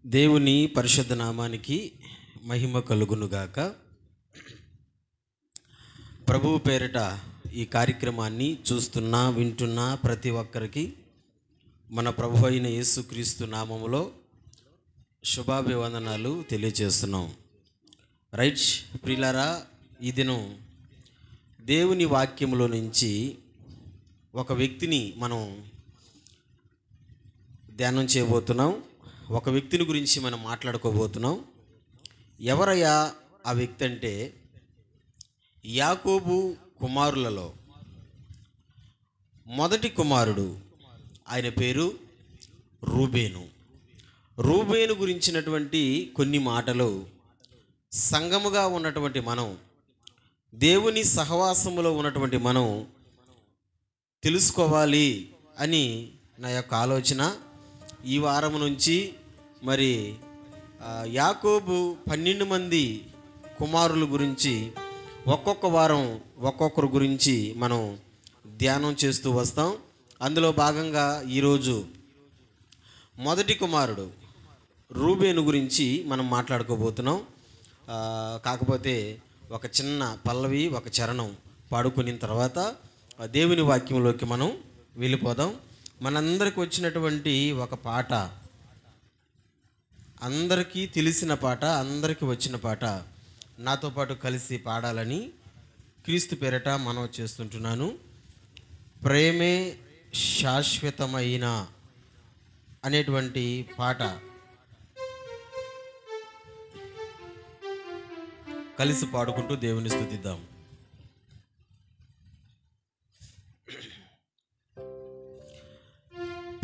దేవుని పరిశుద్ధ నామానికి మహిమ కలుగునుగాక. ప్రభువు పేరిట ఈ కార్యక్రమాన్ని చూస్తున్నా వింటున్నా ప్రతి ఒక్కరికి మన ప్రభు అయిన యేసుక్రీస్తు నామములో శుభాభివందనాలు తెలియజేస్తున్నాం. రైట్ ప్రియులారా, ఈ దినం దేవుని వాక్యములో నుంచి ఒక వ్యక్తిని మనం ధ్యానం చేయబోతున్నాం. ఒక వ్యక్తిని గురించి మనం మాట్లాడుకోబోతున్నాం. ఎవరయ్యా ఆ వ్యక్తి అంటే, యాకోబు కుమారులలో మొదటి కుమారుడు, ఆయన పేరు రూబేను. రూబేను గురించినటువంటి కొన్ని మాటలు సంఘముగా ఉన్నటువంటి మనం, దేవుని సహవాసములో ఉన్నటువంటి మనం తెలుసుకోవాలి అని నా యొక్క ఆలోచన. ఈ వారం నుంచి మరి యాకోబు 12 మంది కుమారుల గురించి ఒక్కొక్క వారం ఒక్కొక్కరు గురించి మనం ధ్యానం చేస్తూ వస్తాం. అందులో భాగంగా ఈరోజు మొదటి కుమారుడు రూబేను గురించి మనం మాట్లాడుకోబోతున్నాం. కాకపోతే ఒక చిన్న పల్లవి, ఒక చరణం పాడుకున్న తర్వాత దేవుని వాక్యంలోకి మనం వెళ్ళిపోదాం. మనందరికి వచ్చినటువంటి ఒక పాట, అందరికీ తెలిసిన పాట, అందరికీ వచ్చిన పాట నాతో పాటు కలిసి పాడాలని క్రీస్తు పేరట మనవి చేస్తుంటున్నాను. ప్రేమే శాశ్వతమైన అనేటువంటి పాట కలిసి పాడుకుంటూ దేవుని స్తుతిద్దాం.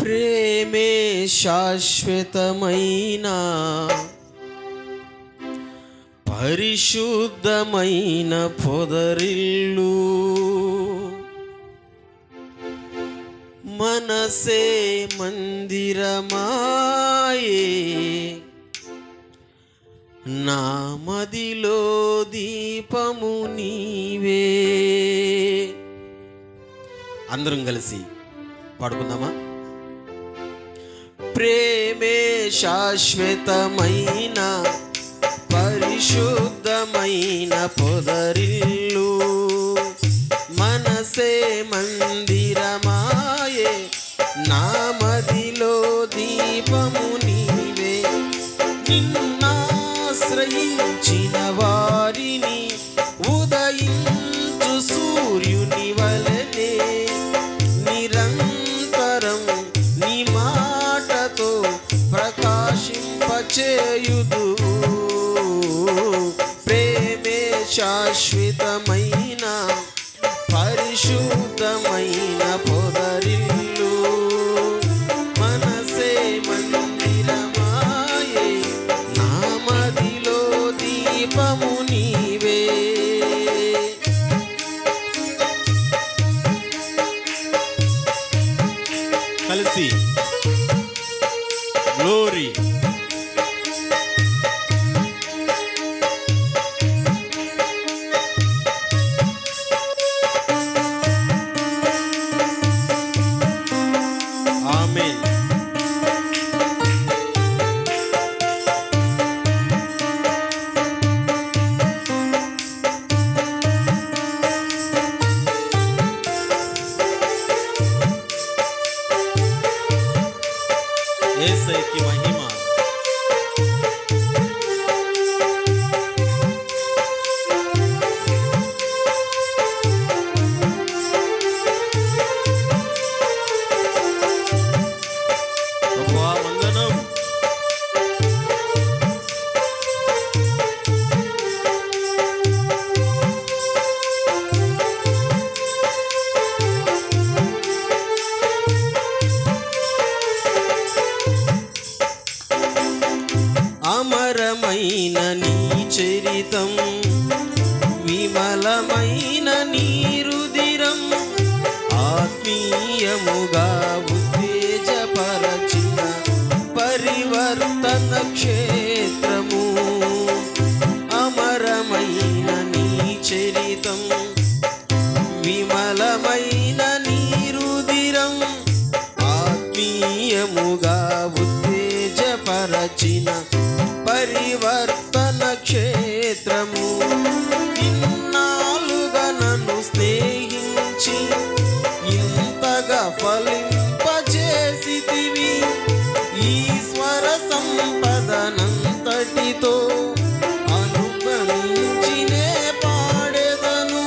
ప్రేమే శాశ్వతమైన పరిశుద్ధమైన పొదరిల్లు, మనసే మందిరమాయే, నా మదిలో దీపము నీవే. అందరం కలిసి పాడుకుందామా? ప్రేమే శాశ్వతమైన పరిశుద్ధమైన పొదరిల్లు, మనసే మందిరమాయే, నా మదిలో దీపము నీవే. నిన్నాశ్రయించిన వారిని ఉదయించు సూర్యుని వలెనే నిరంతరం నీ మాటతో ప్రకాశింపచేయుదు. ప్రేమే శాశ్వతమైన పరిశుద్ధమైన పొదరిల్లు, మనసే మందిరమాయే, నా మదిలో దీపము నీవే. కలిసి గ్లోరీ. ఆమేన్. యేసయ్యకి మహిమ. ప్రభువా వందనం. అమరమైన నీ చరితం, విమలమైన నీ రుధిరం, ఆత్మీయముగా ఉత్తేజపరచిన పరివర్తన క్షేత్రము. అమరమైన నీ చరితం, విమలమైన నీ రుధిరం, ఆత్మీయముగా ఉత్తేజపరచిన పరచిన పరివర్తన క్షేత్రము. ఇన్నాళ్ళుగా నన్ను స్నేహించి ఇంతగా ఫలింపచేసితివి. ఈశ్వర సంపదనంతటితో అనుభవించినే పాడెదను.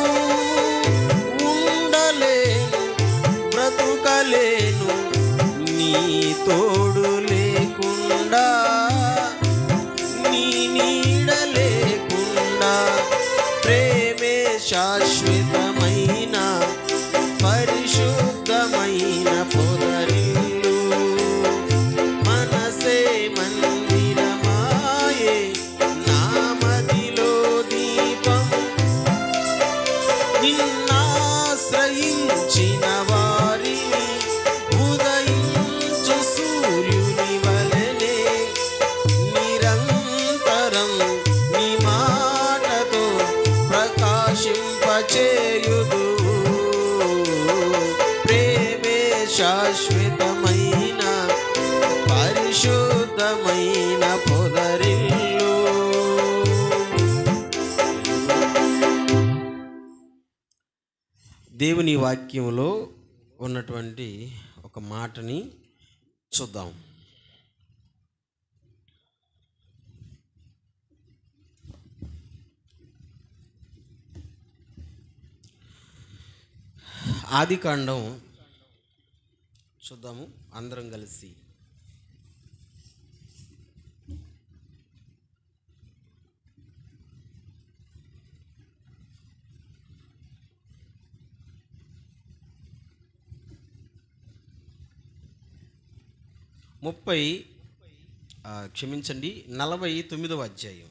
ఉండలేను, బ్రతుకలేను నీ తోడు లేకుండా, నీ నీడ లేకుండా. ప్రేమే శాశ్వతమైన పరిశుద్ధమైన పొదరిల్లు. మనసే మందిరమాయే నా మదిలో దీపం. నిన్నాశ్రయించిన వారిని ఉదయించు సూర్యుని వలెనే నిరంతరం నీ మాటతో ప్రకాశింపచేయుదు. ప్రేమే శాశ్వతమైన పరిశుద్ధమైన పొదరిల్లు. దేవుని వాక్యంలో ఉన్నటువంటి ఒక మాటని చూద్దాం. ఆదికాండం చూద్దాము అందరం కలిసి. క్షమించండి 49వ అధ్యాయం.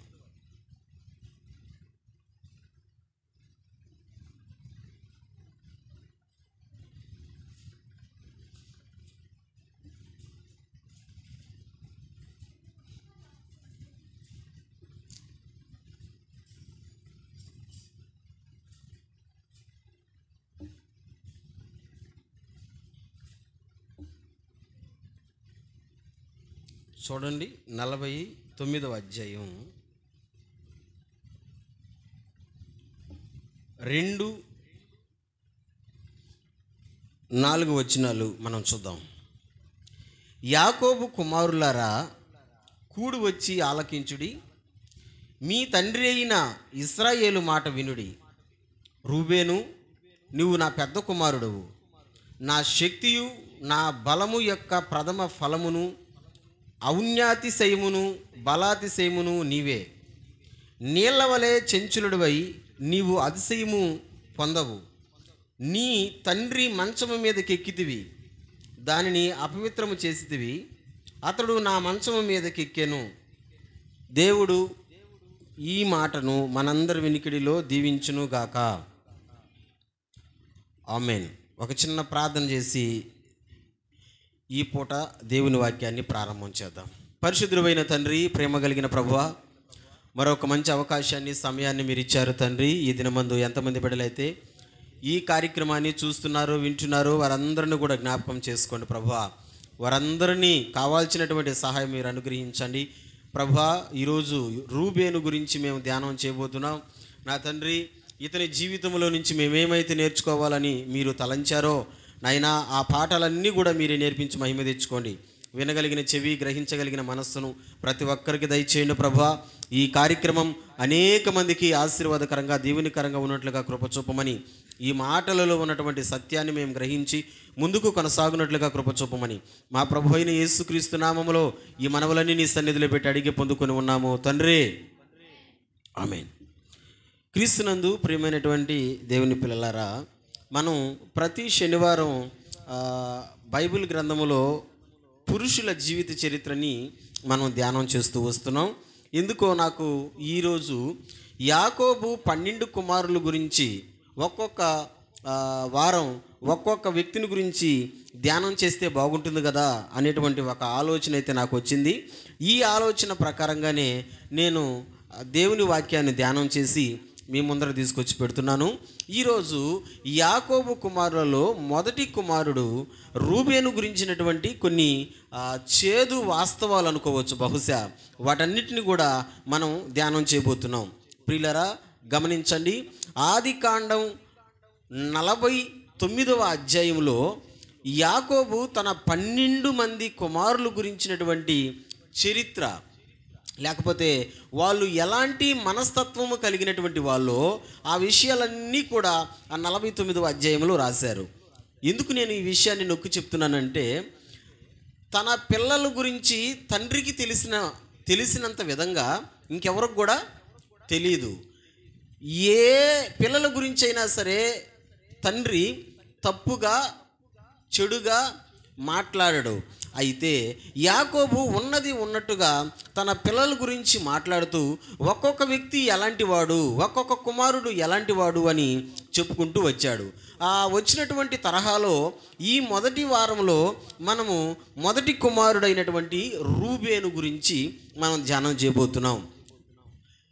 చూడండి 49వ అధ్యాయం 2-4 వచనాలు మనం చూద్దాం. యాకోబు కుమారులారా, కూడి వచ్చి ఆలకించుడి. మీ తండ్రి అయిన ఇశ్రాయేలు మాట వినుడి. రూబేను, నువ్వు నా పెద్ద కుమారుడవు. నా శక్తియు నా బలము యొక్క ప్రథమ ఫలమును, ఔన్నతిశయమును బలాతిశయమును నీవే. నీళ్ల వలె చెంచులుడివై నీవు అతిశయము పొందవు. నీ తండ్రి మంచము మీదకెక్కితివి, దానిని అపవిత్రము చేసితివి. అతడు నా మంచము మీదకెక్కెను. దేవుడు ఈ మాటను మనందరి వినికిడిలో దీవించును గాక. ఆమేన్. ఒక చిన్న ప్రార్థన చేసి ఈ పూట దేవుని వాక్యాన్ని ప్రారంభం చేద్దాం. పరిశుద్ధుడైన తండ్రి, ప్రేమ కలిగిన ప్రభువా, మరొక మంచి అవకాశాన్ని, సమయాన్ని మీరు ఇచ్చారు తండ్రి. ఈ దినమందు ఎంతమంది బిడ్డలైతే ఈ కార్యక్రమాన్ని చూస్తున్నారో వింటున్నారో వారందరిని కూడా జ్ఞాపకం చేసుకోండి ప్రభువా. వారందరినీ కావాల్సినటువంటి సహాయం మీరు అనుగ్రహించండి ప్రభువా. ఈరోజు రూబేను గురించి మేము ధ్యానం చేయబోతున్నాం. నా తండ్రి, ఇతని జీవితంలో నుంచి మేమేమైతే నేర్చుకోవాలని మీరు తలంచారో నాయనా, ఆ పాఠాలన్నీ కూడా మీరే నేర్పించి మహిమ తెచ్చుకోండి. వినగలిగిన చెవి, గ్రహించగలిగిన మనస్సును ప్రతి ఒక్కరికి దయచేయండి ప్రభువా. ఈ కార్యక్రమం అనేక మందికి ఆశీర్వాదకరంగా, దీవెనికరంగా ఉన్నట్లుగా కృప చూపమని, ఈ మాటలలో ఉన్నటువంటి సత్యాన్ని మేము గ్రహించి ముందుకు కొనసాగునట్లుగా కృప చూపమని మా ప్రభు అయిన యేసుక్రీస్తు నామములో ఈ మనవులన్నీ నీ సన్నిధిలో పెట్టి అడిగి పొందుకొని ఉన్నాము తండ్రి. ఆమేన్. క్రీస్తునందు ప్రియమైనటువంటి దేవుని పిల్లలారా, మనం ప్రతి శనివారం బైబిల్ గ్రంథములో పురుషుల జీవిత చరిత్రని మనం ధ్యానం చేస్తూ వస్తున్నాం. ఎందుకో నాకు ఈరోజు యాకోబు 12 కుమారుల గురించి ఒక్కొక్క వారం ఒక్కొక్క వ్యక్తిని గురించి ధ్యానం చేస్తే బాగుంటుంది కదా అనేటువంటి ఒక ఆలోచన అయితే నాకు వచ్చింది. ఈ ఆలోచన ప్రకారంగానే నేను దేవుని వాక్యాన్ని ధ్యానం చేసి మీ ముందర తీసుకొచ్చి పెడుతున్నాను. ఈరోజు యాకోబు కుమారులలో మొదటి కుమారుడు రూబేను గురించినటువంటి కొన్ని చేదు వాస్తవాలు అనుకోవచ్చు. బహుశా వాటన్నిటిని కూడా మనం ధ్యానం చేయబోతున్నాం. ప్రియులరా, గమనించండి. ఆదికాండం 49వ అధ్యాయంలో యాకోబు తన 12 మంది కుమారులు గురించినటువంటి చరిత్ర, లేకపోతే వాళ్ళు ఎలాంటి మనస్తత్వము కలిగినటువంటి వాళ్ళు, ఆ విషయాలన్నీ కూడా ఆ 49వ అధ్యాయంలో రాశారు. ఎందుకు నేను ఈ విషయాన్ని నొక్కి చెప్తున్నానంటే, తన పిల్లల గురించి తండ్రికి తెలిసినంత విధంగా ఇంకెవరికి కూడా తెలియదు. ఏ పిల్లల గురించి అయినా సరే తండ్రి తప్పుగా చెడుగా మాట్లాడాడు. అయితే యాకోబు ఉన్నది ఉన్నట్టుగా తన పిల్లల గురించి మాట్లాడుతూ ఒక్కొక్క వ్యక్తి ఎలాంటి వాడు, ఒక్కొక్క కుమారుడు ఎలాంటి వాడు అని చెప్పుకుంటూ వచ్చాడు. ఆ వచ్చినటువంటి తరహాలో ఈ మొదటి వారంలో మనము మొదటి కుమారుడైనటువంటి రూబేను గురించి మనం ధ్యానం చేయబోతున్నాం.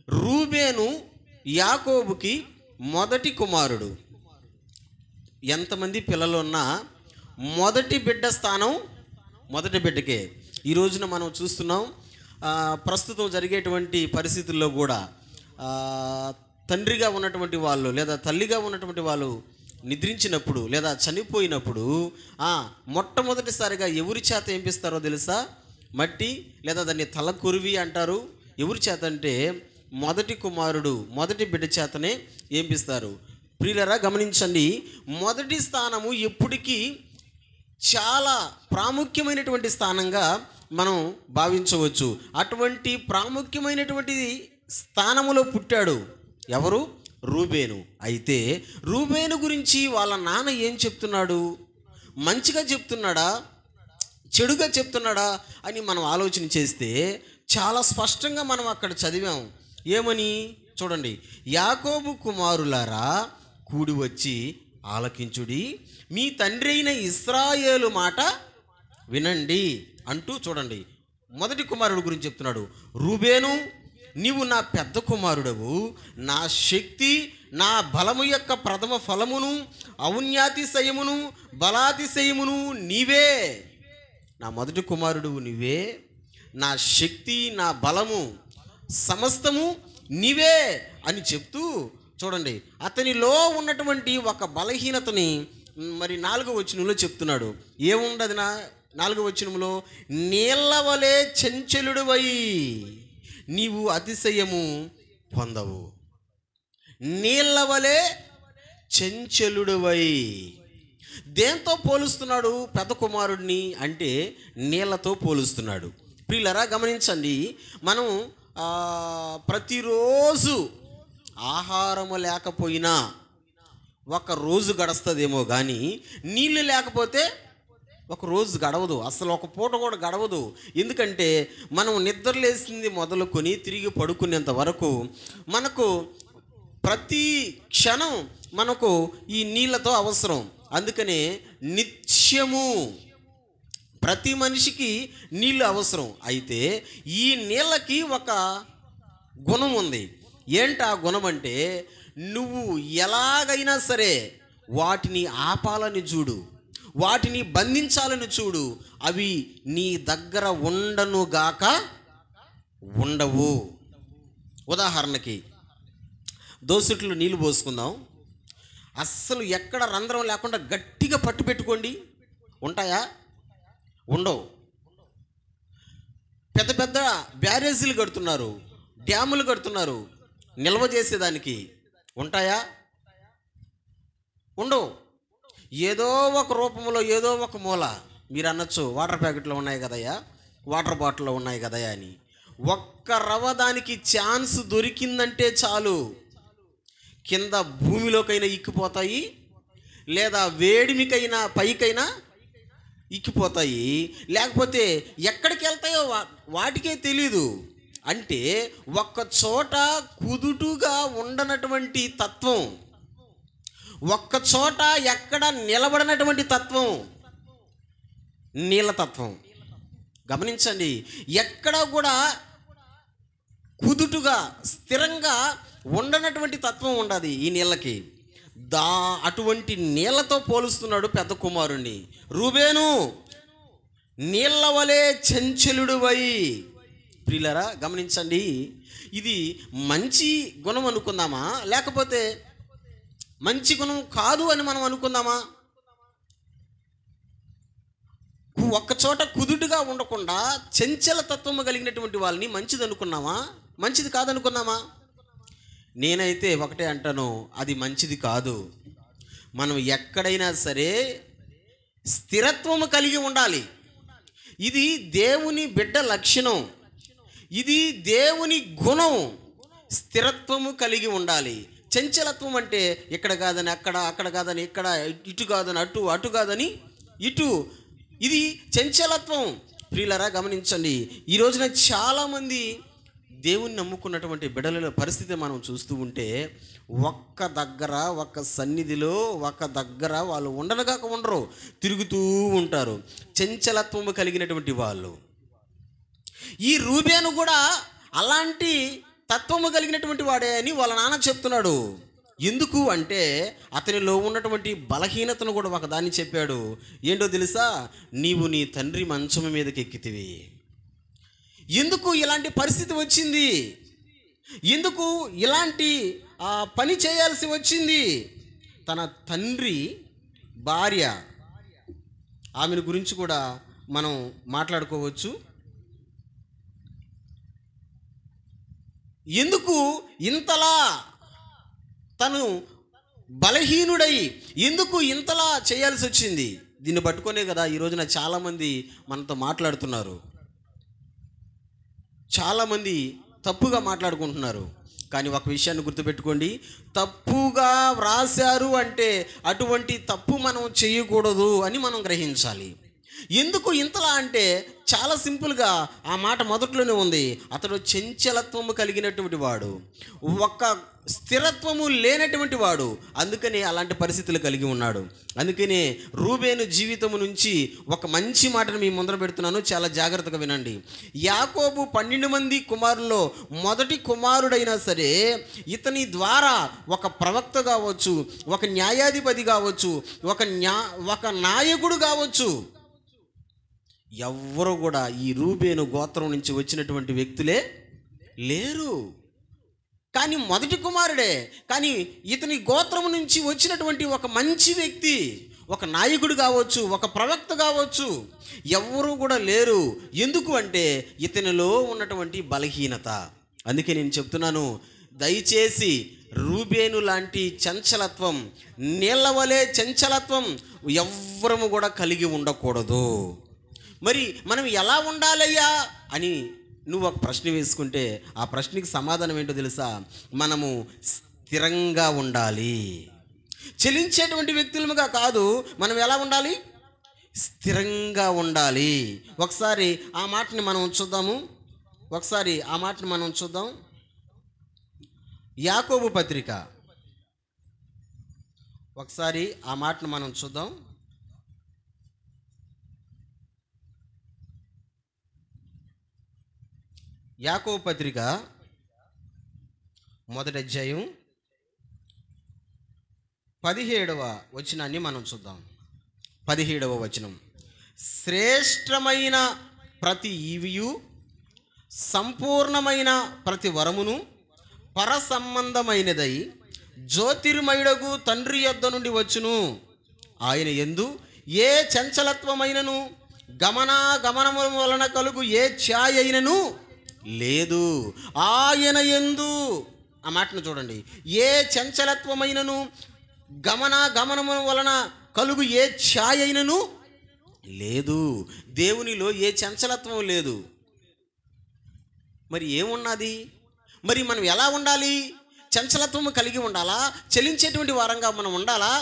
రూబేను యాకోబుకి మొదటి కుమారుడు. ఎంతమంది పిల్లలు ఉన్నా మొదటి బిడ్డ స్థానం మొదటి బిడ్డకే. ఈ రోజున మనం చూస్తున్నాం, ప్రస్తుతం జరిగేటువంటి పరిస్థితుల్లో కూడా తండ్రిగా ఉన్నటువంటి వాళ్ళు లేదా తల్లిగా ఉన్నటువంటి వాళ్ళు నిద్రించినప్పుడు లేదా చనిపోయినప్పుడు మొట్టమొదటిసారిగా ఎవరి చేత ఏంపిస్తారో తెలుసా? మట్టి లేదా దాన్ని తలకొరివి అంటారు. ఎవరి చేత అంటే మొదటి కుమారుడు మొదటి బిడ్డ చేతనే ఏంపిస్తారు. ప్రియులరా, గమనించండి. మొదటి స్థానము ఎప్పటికీ చాలా ప్రాముఖ్యమైనటువంటి స్థానంగా మనం భావించవచ్చు. అటువంటి ప్రాముఖ్యమైనటువంటి స్థానములో పుట్టాడు ఎవరు? రూబేను. అయితే రూబేను గురించి వాళ్ళ నాన్న ఏం చెప్తున్నాడు? మంచిగా చెప్తున్నాడా, చెడుగా చెప్తున్నాడా అని మనం ఆలోచన చేస్తే చాలా స్పష్టంగా మనం అక్కడ చదివాం. ఏమని చూడండి. యాకోబు కుమారులారా, కూడి వచ్చి ఆలకించుడి, మీ తండ్రి అయిన ఇశ్రాయేలు మాట వినండి అంటూ చూడండి. మొదటి కుమారుడు గురించి చెప్తున్నాడు. రూబేను, నీవు నా పెద్ద కుమారుడవు, నా శక్తి, నా బలము యొక్క ప్రథమ ఫలమును, ఔన్నత్యమును బలాతిశయమును నీవే. నా మొదటి కుమారుడు నీవే, నా శక్తి, నా బలము సమస్తము నీవే అని చెప్తూ చూడండి, అతనిలో ఉన్నటువంటి ఒక బలహీనతని మరి 4వ వచనంలో చెప్తున్నాడు. ఏముండదు 4వ వచనంలో? నీళ్ల వలె చంచలుడివై నీవు అతిశయము పొందవు. నీళ్ల వలె చంచలుడివై. దేంతో పోలుస్తున్నాడు పెద్ద కుమారుడిని అంటే? నీళ్లతో పోలుస్తున్నాడు. ప్రియులరా, గమనించండి. మనం ప్రతిరోజు ఆహారము లేకపోయినా ఒక రోజు గడుస్తుందేమో కానీ నీళ్ళు లేకపోతే ఒక రోజు గడవదు, అసలు ఒక పూట కూడా గడవదు. ఎందుకంటే మనం నిద్రలేసింది మొదలుకొని తిరిగి పడుకునేంత వరకు మనకు ప్రతి క్షణం మనకు ఈ నీళ్ళతో అవసరం. అందుకనే నిత్యము ప్రతి మనిషికి నీళ్ళు అవసరం. అయితే ఈ నీళ్ళకి ఒక గుణం ఉంది. ఏంటి ఆ గుణం అంటే, నువ్వు ఎలాగైనా సరే వాటిని ఆపాలని చూడు, వాటిని బంధించాలని చూడు, అవి నీ దగ్గర ఉండనుగాక ఉండవు. ఉదాహరణకి దోసెట్లో నీళ్ళు పోసుకుందాం. అస్సలు ఎక్కడ రంధ్రం లేకుండా గట్టిగా పట్టు పెట్టుకోండి, ఉంటాయా? ఉండవు. పెద్ద పెద్ద బ్యారేజీలు కడుతున్నారు, డ్యాములు కడుతున్నారు, నిల్వ చేసేదానికి ఉంటాయా? ఉండవు. ఏదో ఒక రూపంలో ఏదో ఒక మూల మీరు అనొచ్చు, వాటర్ ప్యాకెట్లో ఉన్నాయి కదయ్యా, వాటర్ బాటిల్లో ఉన్నాయి కదయ్యా అని. ఒక్క రవ్వ దానికి ఛాన్స్ దొరికిందంటే చాలు, కింద భూమిలోకైనా ఇక్కిపోతాయి, లేదా వేడిమికైనా పైకైనా ఇక్కిపోతాయి, లేకపోతే ఎక్కడికి వెళ్తాయో వాటికే తెలీదు. అంటే ఒక్క చోట కుదుటుగా ఉండనటువంటి తత్వం, ఒక్క చోట ఎక్కడ నిలబడినటువంటి తత్వం నీళ్ళ తత్వం. గమనించండి, ఎక్కడ కూడా కుదుటుగా స్థిరంగా ఉండనటువంటి తత్వం ఉండదు ఈ నీళ్ళకి. అటువంటి నీళ్ళతో పోలుస్తున్నాడు పెద్ద కుమారుణ్ణి. రూబేను, నీళ్ళ వలె చంచలుడువై. ప్రియులారా గమనించండి, ఇది మంచి గుణం అనుకుందామా, లేకపోతే మంచి గుణం కాదు అని మనం అనుకుందామా? ఒక్కచోట కుదుటుగా ఉండకుండా చంచల తత్వము కలిగినటువంటి వాళ్ళని మంచిది అనుకున్నామా, మంచిది కాదనుకున్నామా? నేనైతే ఒకటే అంటాను, అది మంచిది కాదు. మనం ఎక్కడైనా సరే స్థిరత్వము కలిగి ఉండాలి. ఇది దేవుని బిడ్డ లక్షణం, ఇది దేవుని గుణం. స్థిరత్వము కలిగి ఉండాలి. చంచలత్వం అంటే ఇక్కడ కాదని అక్కడ, అక్కడ కాదని ఇక్కడ, ఇటు కాదని అటు, అటు కాదని ఇటు, ఇది చంచలత్వం. ప్రియులారా గమనించండి, ఈ రోజున చాలామంది దేవుని నమ్ముకున్నటువంటి బిడ్డల పరిస్థితి మనం చూస్తూ ఉంటే ఒక్క దగ్గర, ఒక్క సన్నిధిలో ఒక దగ్గర వాళ్ళు ఉండనగాక ఉండరు, తిరుగుతూ ఉంటారు. చంచలత్వము కలిగినటువంటి వాళ్ళు. ఈ రూబేను కూడా అలాంటి తత్వము కలిగినటువంటి వాడే అని వాళ్ళ నాన్న చెప్తున్నాడు. ఎందుకు అంటే అతనిలో ఉన్నటువంటి బలహీనతను కూడా ఒకదాన్ని చెప్పాడు. ఏంటో తెలుసా? నీవు నీ తండ్రి మంచం మీదకి ఎక్కితివి. ఎందుకు ఇలాంటి పరిస్థితి వచ్చింది? ఎందుకు ఇలాంటి పని చేయాల్సి వచ్చింది? తన తండ్రి భార్య, ఆమెను గురించి కూడా మనం మాట్లాడుకోవచ్చు. ఎందుకు ఇంతలా తను బలహీనుడై ఎందుకు ఇంతలా చేయాల్సి వచ్చింది? దీన్ని పట్టుకొనే కదా ఈ రోజున చాలామంది మనతో మాట్లాడుతున్నారు, చాలామంది తప్పుగా మాట్లాడుకుంటున్నారు. కానీ ఒక విషయాన్ని గుర్తుపెట్టుకోండి, తప్పుగా వ్రాశారు అంటే అటువంటి తప్పు మనం చేయకూడదు అని మనం గ్రహించాలి. ఎందుకు ఇంతలా అంటే చాలా సింపుల్గా ఆ మాట మొదట్లోనే ఉంది. అతడు చంచలత్వము కలిగినటువంటి వాడు, ఒక స్థిరత్వము లేనటువంటి వాడు, అందుకనే అలాంటి పరిస్థితులు కలిగి ఉన్నాడు. అందుకనే రూబేను జీవితము నుంచి ఒక మంచి మాటను మీ ముందర పెడుతున్నాను, చాలా జాగ్రత్తగా వినండి. యాకోబు 12 మంది కుమారుల్లో మొదటి కుమారుడైనా సరే ఇతని ద్వారా ఒక ప్రవక్త కావచ్చు, ఒక న్యాయాధిపతి కావచ్చు, ఒక నాయకుడు కావచ్చు, ఎవ్వరు కూడా ఈ రూబేను గోత్రం నుంచి వచ్చినటువంటి వ్యక్తులే లేరు. కానీ మొదటి కుమారుడే, కానీ ఇతని గోత్రం నుంచి వచ్చినటువంటి ఒక మంచి వ్యక్తి, ఒక నాయకుడు కావచ్చు, ఒక ప్రవక్త కావచ్చు, ఎవ్వరూ కూడా లేరు. ఎందుకు అంటే ఇతనిలో ఉన్నటువంటి బలహీనత. అందుకే నేను చెప్తున్నాను, దయచేసి రూబేను లాంటి చంచలత్వం, నీళ్ళ వలె చంచలత్వం ఎవ్వరము కూడా కలిగి ఉండకూడదు. మరి మనం ఎలా ఉండాలయ్యా అని నువ్వు ఒక ప్రశ్న వేసుకుంటే ఆ ప్రశ్నకి సమాధానం ఏంటో తెలుసా? మనము స్థిరంగా ఉండాలి. చలించేటువంటి వ్యక్తులుగా కాదు, మనం ఎలా ఉండాలి? స్థిరంగా ఉండాలి. ఒకసారి ఆ మాటని మనం చూద్దాం. యాకోబు పత్రిక, ఒకసారి ఆ మాటను మనం చూద్దాం. యాకోబు పత్రిక 1వ అధ్యాయం 17వ వచనాన్ని మనం చూద్దాం. 17వ వచనం, శ్రేష్టమైన ప్రతి ఈవియు, సంపూర్ణమైన ప్రతి వరమును పరసంబంధమైనదై జ్యోతిర్మయుడగు తండ్రి యొద్ద నుండి వచ్చును. ఆయన యందు ఏ చంచలత్వమైనను గమనముల వలన కలుగు ఏ ఛాయ అయినను లేదు. ఆయన యందు, ఆ మాటను చూడండి, ఏ చంచలత్వమైనను గమనముల వలన కలుగు ఏ ఛాయ అయినను లేదు. దేవునిలో ఏ చంచలత్వం లేదు. మరి ఏమున్నది? మరి మనం ఎలా ఉండాలి? చంచలత్వము కలిగి ఉండాలా? చలించేటువంటి వారంగా మనం ఉండాలా?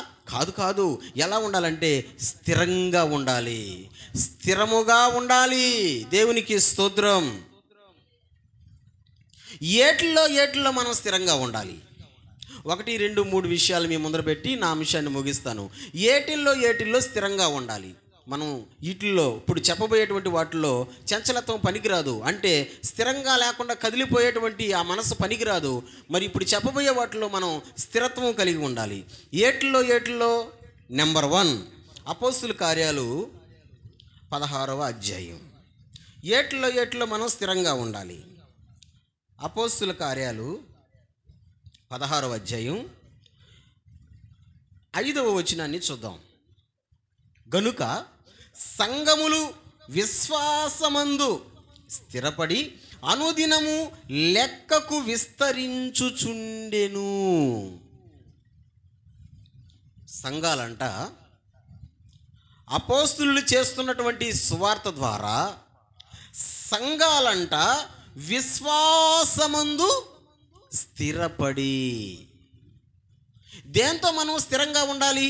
కాదు. ఎలా ఉండాలంటే స్థిరంగా ఉండాలి, స్థిరముగా ఉండాలి. దేవునికి స్తోత్రం. ఏటిల్లో మనం స్థిరంగా ఉండాలి. 1, 2, 3 విషయాలు మీ ముందర పెట్టి నా అంశాన్ని ముగిస్తాను. ఏటిల్లో స్థిరంగా ఉండాలి. మనం వీటిల్లో ఇప్పుడు చెప్పబోయేటువంటి వాటిల్లో చంచలత్వం పనికిరాదు, అంటే స్థిరంగా లేకుండా కదిలిపోయేటువంటి ఆ మనసు పనికిరాదు. మరి ఇప్పుడు చెప్పబోయే వాటిలో మనం స్థిరత్వం కలిగి ఉండాలి. ఏటిల్లో నెంబర్ 1 అపోస్తుల కార్యాలు 16వ అధ్యాయం. ఏటిల్లో మనం స్థిరంగా ఉండాలి. అపోస్తుల కార్యాలు 16వ అధ్యాయం 5వ వచనాన్ని చూద్దాం. గనుక సంఘములు విశ్వాసమందు స్థిరపడి అనుదినము లెక్కకు విస్తరించుచుండెను. సంఘాలంట అపోస్తులు చేస్తున్నటువంటి సువార్త ద్వారా సంఘాలంట విశ్వాసమందు స్థిరపడి. దేంతో మనం స్థిరంగా ఉండాలి?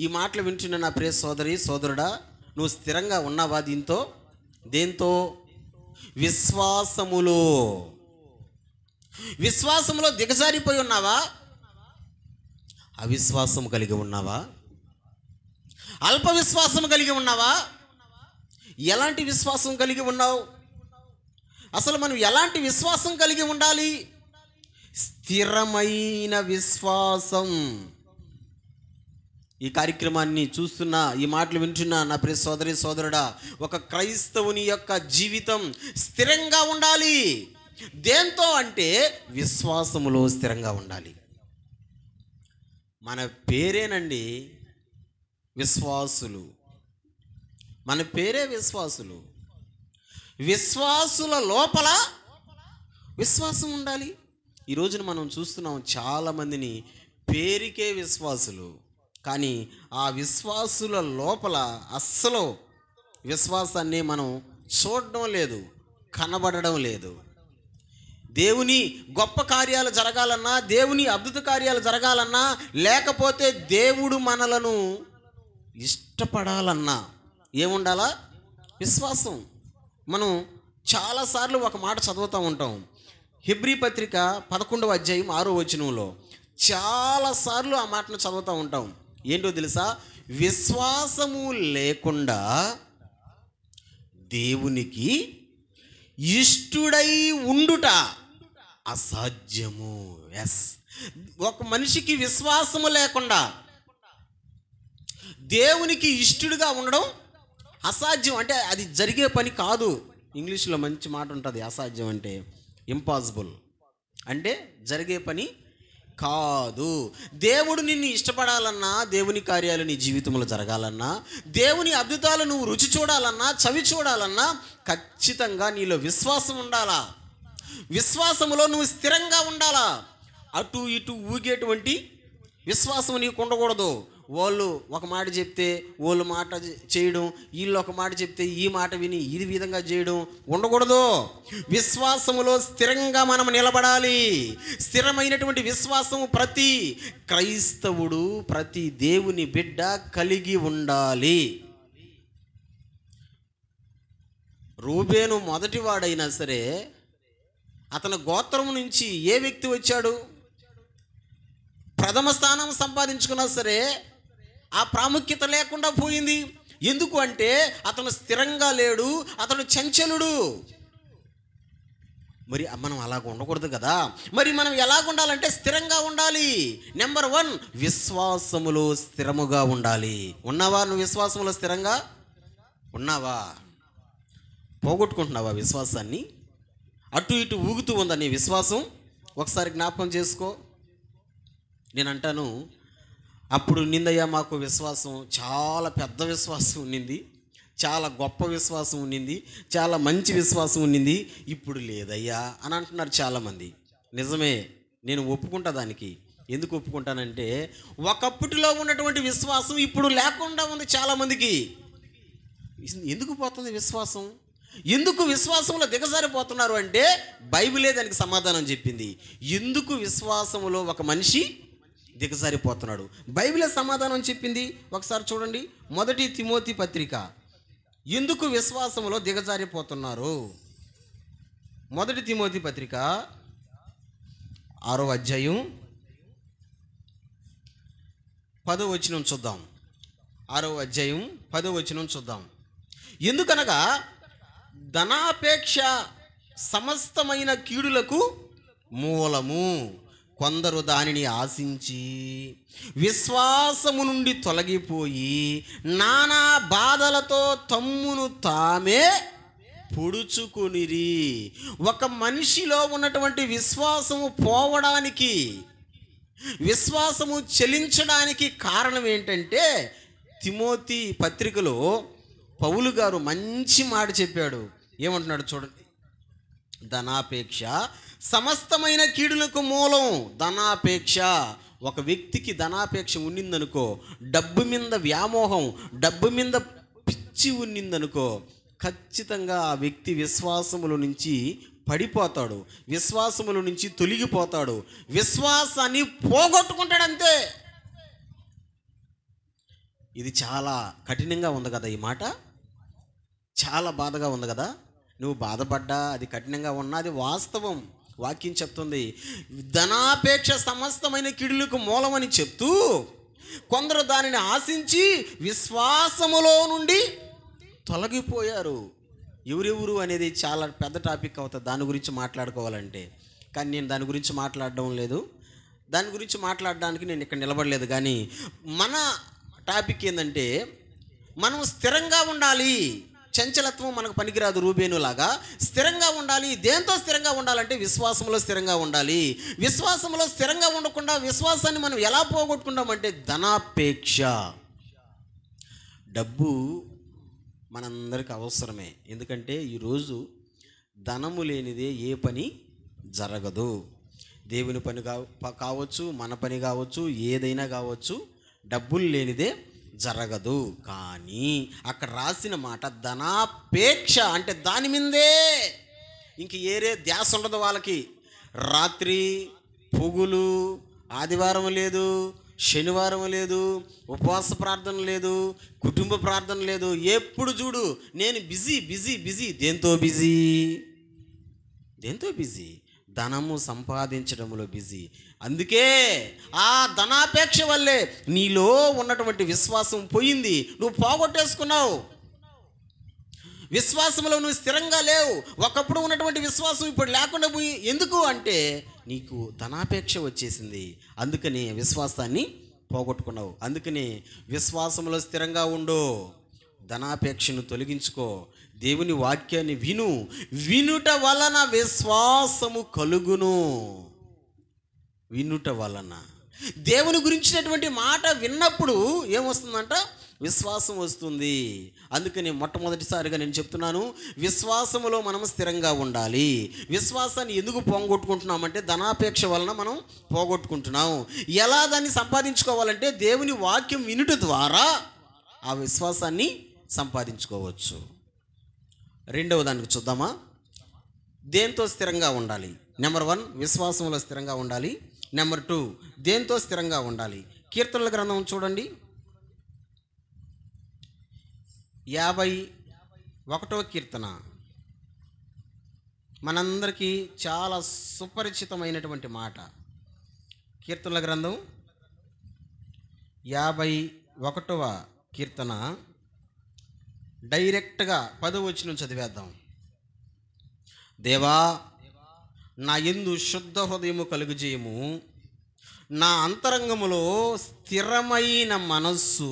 ఈ మాటలు వింటున్న నా ప్రియ సోదరి సోదరుడా, నువ్వు స్థిరంగా ఉన్నావా? దేంతో? విశ్వాసములో దిగజారిపోయి ఉన్నావా? అవిశ్వాసం కలిగి ఉన్నావా? అల్ప విశ్వాసం కలిగి ఉన్నావా? ఎలాంటి విశ్వాసం కలిగి ఉన్నావు? అసలు మనం ఎలాంటి విశ్వాసం కలిగి ఉండాలి? స్థిరమైన విశ్వాసం. ఈ కార్యక్రమాన్ని చూస్తున్నా, ఈ మాటలు వింటున్నా నా ప్రియ సోదరి సోదరుడా, ఒక క్రైస్తవుని యొక్క జీవితం స్థిరంగా ఉండాలి. దేంతో అంటే విశ్వాసములో స్థిరంగా ఉండాలి. మన పేరేనండి విశ్వాసులు, మన పేరే విశ్వాసులు. విశ్వాసుల లోపల విశ్వాసం ఉండాలి. ఈ రోజున మనం చూస్తున్నాం చాలామందిని పేరుకే విశ్వాసులు, కానీ ఆ విశ్వాసుల లోపల అస్సలు విశ్వాసాన్ని మనం చూడడం లేదు, కనబడడం లేదు. దేవుని గొప్ప కార్యాలు జరగాలన్నా, దేవుని అద్భుత కార్యాలు జరగాలన్నా, లేకపోతే దేవుడు మనలను ఇష్టపడాలన్నా ఏముండాలా? విశ్వాసం. మనం చాలాసార్లు ఒక మాట చదువుతూ ఉంటాం. హెబ్రీ పత్రిక 11వ అధ్యాయం 6వ వచనంలో చాలాసార్లు ఆ మాటను చదువుతూ ఉంటాం. ఏంటో తెలుసా? విశ్వాసము లేకుండా దేవునికి ఇష్టుడై ఉండుట అసాధ్యము. ఒక మనిషికి విశ్వాసము లేకుండా దేవునికి ఇష్టుడిగా ఉండడం అసాధ్యం. అంటే అది జరిగే పని కాదు. ఇంగ్లీష్లో మంచి మాట ఉంటుంది, అసాధ్యం అంటే ఇంపాసిబుల్, అంటే జరిగే పని కాదు. దేవుడు నిన్ను ఇష్టపడాలన్నా, దేవుని కార్యాలు నీ జీవితంలో జరగాలన్నా, దేవుని అద్భుతాలు నువ్వు రుచి చూడాలన్నా, చవి చూడాలన్నా ఖచ్చితంగా నీలో విశ్వాసం ఉండాలా. విశ్వాసములో నువ్వు స్థిరంగా ఉండాలా. అటు ఇటు ఊగేటువంటి విశ్వాసం నీకు ఉండకూడదు. వాళ్ళు ఒక మాట చెప్తే వాళ్ళు మాట చేయడం, వీళ్ళు ఒక మాట చెప్తే ఈ మాట విని ఈ విధంగా చేయడం ఉండకూడదు. విశ్వాసములో స్థిరంగా మనం నిలబడాలి. స్థిరమైనటువంటి విశ్వాసము ప్రతి క్రైస్తవుడు, ప్రతి దేవుని బిడ్డ కలిగి ఉండాలి. రూబేను మొదటివాడైనా సరే, అతని గోత్రం నుంచి ఏ వ్యక్తి వచ్చాడు? ప్రథమ స్థానం సంపాదించుకున్నా సరే ఆ ప్రాముఖ్యత లేకుండా పోయింది. ఎందుకు అంటే అతను స్థిరంగా లేడు, అతను చంచలుడు. మరి మనం అలాగ ఉండకూడదు కదా. మరి మనం ఎలాగ ఉండాలంటే స్థిరంగా ఉండాలి. నెంబర్ 1 విశ్వాసములో స్థిరముగా ఉండాలి. ఉన్నావా? నువ్వు విశ్వాసములో స్థిరంగా ఉన్నావా? పోగొట్టుకుంటున్నావా విశ్వాసాన్ని? అటు ఇటు ఊగుతూ ఉందా నీ విశ్వాసం? ఒకసారి జ్ఞాపకం చేసుకో. నేను అంటాను, అప్పుడు ఉన్నిందయ్యా మాకు విశ్వాసం, చాలా పెద్ద విశ్వాసం ఉన్నింది, చాలా గొప్ప విశ్వాసం ఉన్నింది, చాలా మంచి విశ్వాసం ఉన్నింది, ఇప్పుడు లేదయ్యా అని అంటున్నారు చాలామంది. నిజమే, నేను ఒప్పుకుంటా దానికి. ఎందుకు ఒప్పుకుంటానంటే ఒకప్పటిలో ఉన్నటువంటి విశ్వాసం ఇప్పుడు లేకుండా ఉంది చాలామందికి. ఎందుకు పోతుంది విశ్వాసం? ఎందుకు విశ్వాసంలో దిగజారిపోతున్నారు అంటే బైబిలే దానికి సమాధానం చెప్పింది. ఎందుకు విశ్వాసములో ఒక మనిషి దిగజారిపోతున్నాడు, బైబిలే సమాధానం చెప్పింది. ఒకసారి చూడండి, 1 తిమోతి పత్రిక. ఎందుకు విశ్వాసములో దిగజారిపోతున్నారు? 1 తిమోతి పత్రిక 6వ అధ్యాయం 10వ వచనం చూద్దాం. 6వ అధ్యాయం 10వ వచనం చూద్దాం. ఎందుకనగా ధనాపేక్ష సమస్తమైన కీడులకు మూలము. కొందరు దానిని ఆశించి విశ్వాసము నుండి తొలగిపోయి నానా బాధలతో తమ్మును తామే పొడుచుకొనిరి. ఒక మనిషిలో ఉన్నటువంటి విశ్వాసము పోవడానికి, విశ్వాసము చెలించడానికి కారణం ఏంటంటే, తిమోతి పత్రికలో పౌలు గారు మంచి మాట చెప్పాడు. ఏమంటున్నాడు చూడండి. ధనాపేక్ష సమస్తమైన కీడులకు మూలం. ధనాపేక్ష, ఒక వ్యక్తికి ధనాపేక్ష ఉన్నిందనుకో, డబ్బు మీద వ్యామోహం, డబ్బు మీద పిచ్చి ఉన్నిందనుకో, ఖచ్చితంగా ఆ వ్యక్తి విశ్వాసముల నుంచి పడిపోతాడు, విశ్వాసముల నుంచి తొలగిపోతాడు, విశ్వాసాన్ని పోగొట్టుకుంటాడంతే. ఇది చాలా కఠినంగా ఉంది కదా, ఈ మాట చాలా బాధగా ఉంది కదా. నువ్వు బాధపడ్డా, అది కఠినంగా ఉన్నా, అది వాస్తవం. వాక్యం చెప్తుంది ధనాపేక్ష సమస్తమైన కీడులకు మూలమని చెప్తూ కొందరు దానిని ఆశించి విశ్వాసములో నుండి తొలగిపోయారు. ఎవరెవరు అనేది చాలా పెద్ద టాపిక్ అవుతుంది దాని గురించి మాట్లాడుకోవాలంటే. కానీ నేను దాని గురించి మాట్లాడడం లేదు, దాని గురించి మాట్లాడడానికి నేను ఇక్కడ నిలబడలేదు. కానీ మన టాపిక్ ఏంటంటే, మనం స్థిరంగా ఉండాలి. చంచలత్వం మనకు పనికిరాదు. రూబేను లాగా స్థిరంగా ఉండాలి. దేంతో స్థిరంగా ఉండాలంటే విశ్వాసంలో స్థిరంగా ఉండాలి. విశ్వాసంలో స్థిరంగా ఉండకుండా విశ్వాసాన్ని మనం ఎలా పోగొట్టుకుంటామంటే ధనాపేక్ష. డబ్బు మనందరికి అవసరమే. ఎందుకంటే ఈరోజు ధనము లేనిదే ఏ పని జరగదు. దేవుని పని కావచ్చు, మన పని కావచ్చు, ఏదైనా కావచ్చు, డబ్బులు లేనిదే జరగదు. కానీ అక్కడ రాసిన మాట ధనాపేక్ష అంటే దాని మీదే ఇంక ఏరే ధ్యాస ఉండదు వాళ్ళకి. రాత్రి పొగులు, ఆదివారం లేదు, శనివారం లేదు, ఉపవాస ప్రార్థన లేదు, కుటుంబ ప్రార్థన లేదు. ఎప్పుడు చూడు నేను బిజీ బిజీ బిజీ. దేంతో బిజీ? దేంతో బిజీ? ధనము సంపాదించడంలో బిజీ. అందుకే ఆ ధనాపేక్ష వల్లే నీలో ఉన్నటువంటి విశ్వాసం పోయింది, నువ్వు పోగొట్టేసుకున్నావు. విశ్వాసంలో నువ్వు స్థిరంగా లేవు. ఒకప్పుడు ఉన్నటువంటి విశ్వాసం ఇప్పుడు లేకుండా పోయి. ఎందుకు అంటే నీకు ధనాపేక్ష వచ్చేసింది, అందుకని విశ్వాసాన్ని పోగొట్టుకున్నావు. అందుకని విశ్వాసంలో స్థిరంగా ఉండు, ధనాపేక్షను తొలగించుకో, దేవుని వాక్యాన్ని విను. వినుట వలన విశ్వాసము కలుగును. వినుట వలన దేవుని గురించినటువంటి మాట విన్నప్పుడు ఏమొస్తుందంట? విశ్వాసం వస్తుంది. అందుకని మొట్టమొదటిసారిగా నేను చెప్తున్నాను, విశ్వాసములో మనం స్థిరంగా ఉండాలి. విశ్వాసాన్ని ఎందుకు పోగొట్టుకుంటున్నామంటే ధనాపేక్ష వలన మనం పోగొట్టుకుంటున్నాం. ఎలా దాన్ని సంపాదించుకోవాలంటే దేవుని వాక్యం వినుట ద్వారా ఆ విశ్వాసాన్ని సంపాదించుకోవచ్చు. రెండవ దానికి చూద్దామా? దేంతో స్థిరంగా ఉండాలి? నెంబర్ 1 విశ్వాసంలో స్థిరంగా ఉండాలి. నెంబర్ 2 దేంతో స్థిరంగా ఉండాలి? కీర్తనల గ్రంథం చూడండి, 51వ కీర్తన. మనందరికీ చాలా సుపరిచితమైనటువంటి మాట. కీర్తనల గ్రంథం 51వ కీర్తన డైరెక్ట్గా 10వ వచనం చదివేద్దాం. దేవా, నా యందు శుద్ధ హృదయము కలుగజేయము, నా అంతరంగములో స్థిరమైన మనస్సు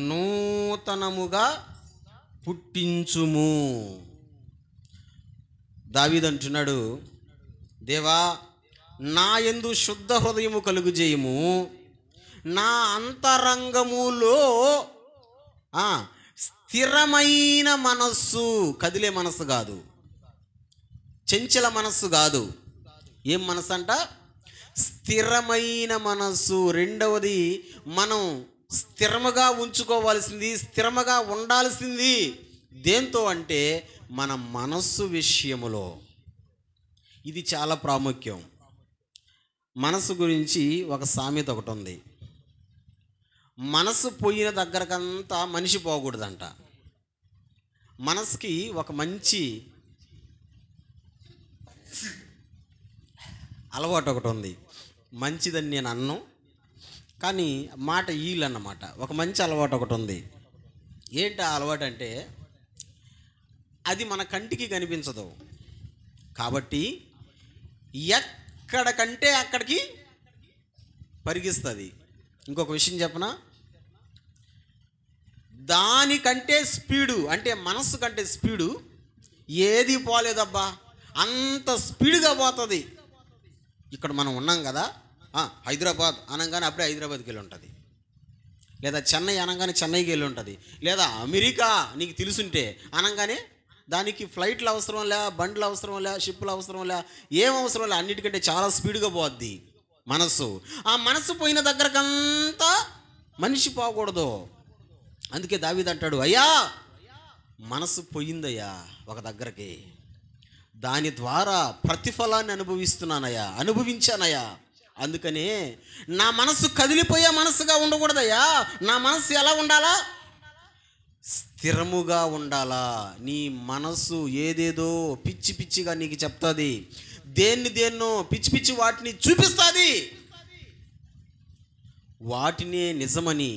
నూతనముగా పుట్టించుము. దావీదు అంటున్నాడు, దేవా నా యందు శుద్ధ హృదయము కలుగజేయము, నా అంతరంగములో స్థిరమైన మనస్సు. కదిలే మనస్సు కాదు, చంచల మనస్సు కాదు. ఏం మనస్సు అంట? స్థిరమైన మనస్సు. రెండవది, మనం స్థిరముగా ఉంచుకోవాల్సింది, స్థిరముగా ఉండాల్సింది దేంతో అంటే మన మనస్సు విషయములో. ఇది చాలా ప్రాముఖ్యం. మనసు గురించి ఒక సామెత ఒకటి ఉంది. మనసు పోయిన దగ్గరకంతా మనిషి పోకూడదంట. మనసుకి ఒక మంచి అలవాటు ఒకటి ఉంది. మంచిదని నేను అన్ను, కానీ మాట ఈలు అన్నమాట. ఒక మంచి అలవాటు ఒకటి ఉంది. ఏంటి ఆ అలవాటు అంటే, అది మన కంటికి కనిపించదు కాబట్టి ఎక్కడికంటే అక్కడికి పరిగిస్తుంది. ఇంకొక విషయం చెప్పనా, దానికంటే స్పీడు అంటే మనస్సు కంటే స్పీడు ఏది పోలేదబ్బా, అంత స్పీడ్గా పోతుంది. ఇక్కడ మనం ఉన్నాం కదా, హైదరాబాద్ అనగానే అప్పుడే హైదరాబాద్కి వెళ్ళి ఉంటుంది, లేదా చెన్నై అనగానే చెన్నైకి వెళ్ళి ఉంటుంది, లేదా అమెరికా నీకు తెలుసుంటే అనగానే దానికి ఫ్లైట్లు అవసరం లే, బండ్లు అవసరం లే, షిప్పులు అవసరం లే, ఏం అవసరం లే, అన్నిటికంటే చాలా స్పీడ్గా పోద్ది మనస్సు. ఆ మనస్సు పోయిన దగ్గరకంతా మనిషి పోకూడదు. అందుకే దావీదు అంటాడు, అయ్యా మనసు పోయిందయ్యా ఒక దగ్గరికి, దాని ద్వారా ప్రతిఫలాన్ని అనుభవించానయ్యా. అందుకనే నా మనసు కదిలిపోయే మనసుగా ఉండకూడదయ్యా. నా మనసు ఎలా ఉండాలా? స్థిరముగా ఉండాలా. నీ మనసు ఏదేదో పిచ్చి పిచ్చిగా నీకు చెప్తుంది, దేన్నో పిచ్చి పిచ్చి వాటిని చూపిస్తుంది. వాటినే నిజమని,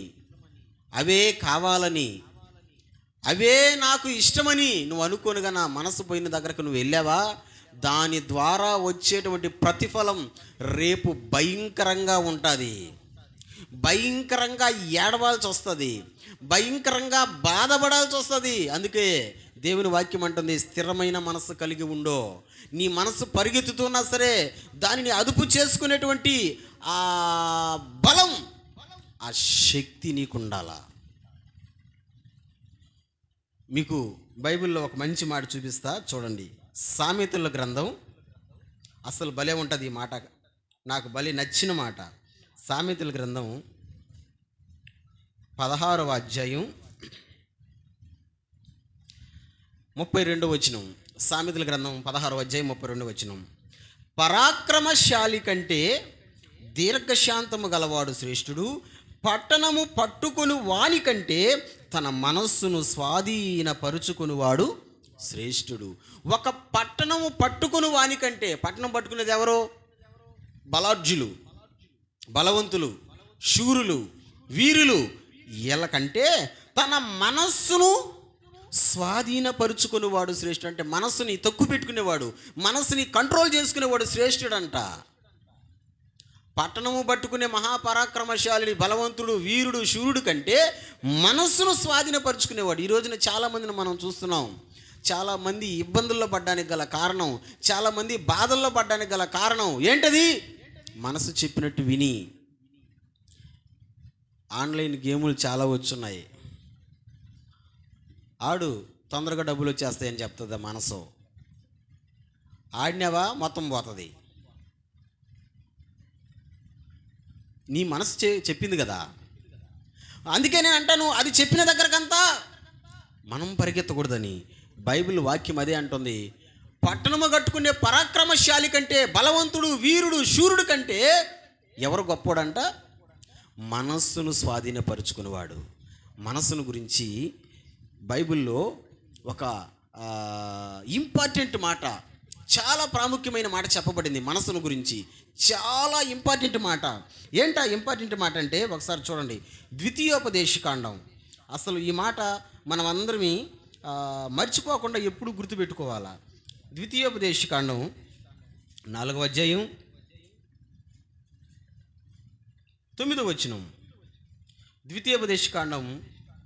అవే కావాలని, అవే నాకు ఇష్టమని నువ్వు అనుకోనుగా నా మనసు పోయిన దగ్గరకు నువ్వు వెళ్ళావా, దాని ద్వారా వచ్చేటువంటి ప్రతిఫలం రేపు భయంకరంగా ఉంటుంది. భయంకరంగా ఏడవాల్సి వస్తుంది, భయంకరంగా బాధపడాల్సి వస్తుంది. అందుకే దేవుని వాక్యం అంటుంది, స్థిరమైన మనసు కలిగి ఉండో. నీ మనసు పరిగెత్తుతున్నా సరే దానిని అదుపు చేసుకునేటువంటి ఆ బలం, ఆ శక్తి నీకు ఉండాలా. మీకు బైబిల్లో ఒక మంచి మాట చూపిస్తా చూడండి. సామెతల గ్రంథం అసలు భలే ఉంటుంది. ఈ మాట నాకు భలే నచ్చిన మాట. సామెతల గ్రంథం 16వ అధ్యాయం 32వ వచనం. సామెతల గ్రంథం 16వ అధ్యాయం 32వ వచనం. పరాక్రమశాలి కంటే దీర్ఘశాంతము గలవాడు శ్రేష్ఠుడు, పట్టణము పట్టుకొని వాని కంటే తన మనస్సును స్వాధీనపరుచుకునివాడు శ్రేష్ఠుడు. ఒక పట్టణము పట్టుకుని వానికంటే, పట్టణం పట్టుకునేది ఎవరో? బలార్జులు, బలవంతులు, శూరులు, వీరులు. వీళ్ళకంటే తన మనస్సును స్వాధీనపరుచుకునేవాడు శ్రేష్ఠుడు. అంటే మనస్సుని తక్కువ పెట్టుకునేవాడు, మనస్సుని కంట్రోల్ చేసుకునేవాడు శ్రేష్ఠుడంట. పట్టణము పట్టుకునే మహాపరాక్రమశాలి, బలవంతుడు, వీరుడు, శూరుడు కంటే మనస్సును స్వాధీనపరుచుకునేవాడు. ఈ రోజున చాలామందిని మనం చూస్తున్నాం. చాలామంది ఇబ్బందుల్లో పడ్డానికి గల కారణం, చాలామంది బాధల్లో పడ్డానికి గల కారణం ఏంటది? మనసు చెప్పినట్టు విని. ఆన్లైన్ గేములు చాలా వచ్చున్నాయి. ఆడు తొందరగా డబ్బులు వచ్చేస్తాయని చెప్తుంది మనసు. ఆడినావా మొత్తం పోతుంది. నీ మనసు చెప్పింది కదా. అందుకే నేను అంటాను, అది చెప్పిన దగ్గరకంతా మనం పరిగెత్తకూడదని. బైబిల్ వాక్యం అదే అంటుంది. పట్టణము కట్టుకునే పరాక్రమశాలి కంటే, బలవంతుడు, వీరుడు, శూరుడు కంటే ఎవరు గొప్పోడంట? మనస్సును స్వాధీనపరుచుకునేవాడు. మనస్సును గురించి బైబిల్లో ఒక ఇంపార్టెంట్ మాట, చాలా ప్రాముఖ్యమైన మాట చెప్పబడింది మనస్సును గురించి. చాలా ఇంపార్టెంట్ మాట. ఏంటా ఇంపార్టెంట్ మాట అంటే ఒకసారి చూడండి, ద్వితీయోపదేశకాండం. అసలు ఈ మాట మనం అందరం మర్చిపోకుండా ఎప్పుడు గుర్తుపెట్టుకోవాలా. ద్వితీయోపదేశకాండం 4వ అధ్యాయం 9వ వచనం. ద్వితీయోపదేశకాండం